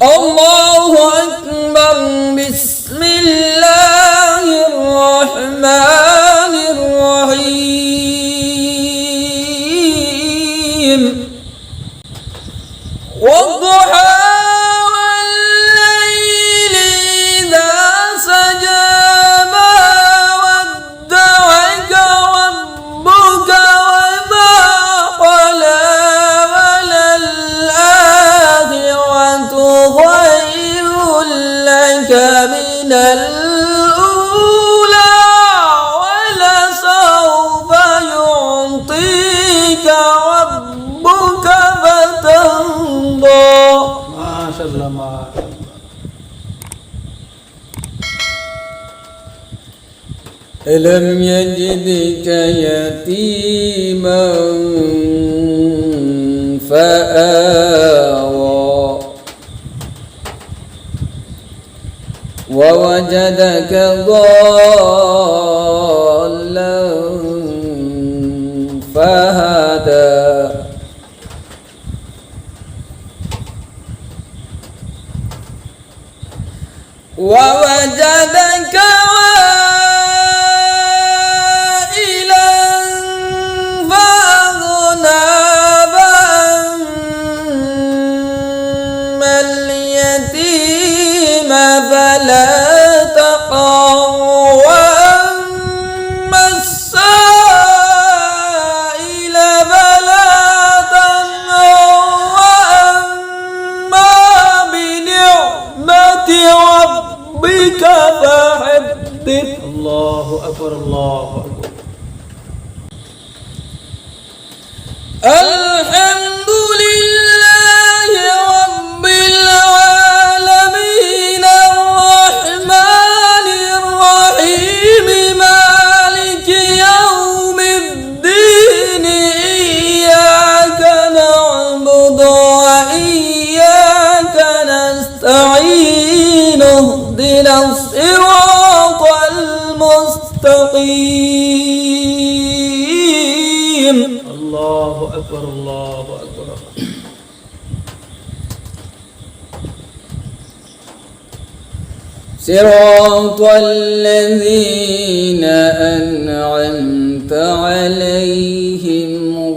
الله أكبر. بسم الله الرحمن الرحيم. والضحى والليل إذا سجى ما ودعك ربك وما قلى وللآخرة خير لك من الأولى ولسوف يعطيك ربك فترضى. ما شاء الله ما شاء الله. ألم يجدك يتيما فآوى ووجدك ضالا فهدى ووجدك عائلا فأغنى فأما اليتيم فلا تقهر وأما السائل فلا تنهر وأما بنعمة ربك فحدث. الله أكبر الله أكبر. الحمد لله رب العالمين الرحمن الرحيم مالك يوم الدين إياك نعبد وإياك نستعين اهدنا الصراط المستقيم. الله أكبر الله أكبر. صراط الذين أنعمت عليهم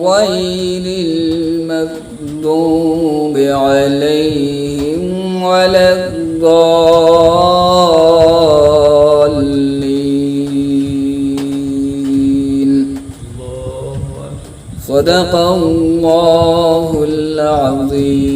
غير المغضوب عليهم ولا الضالين. الله أكبر. صدق الله العظيم.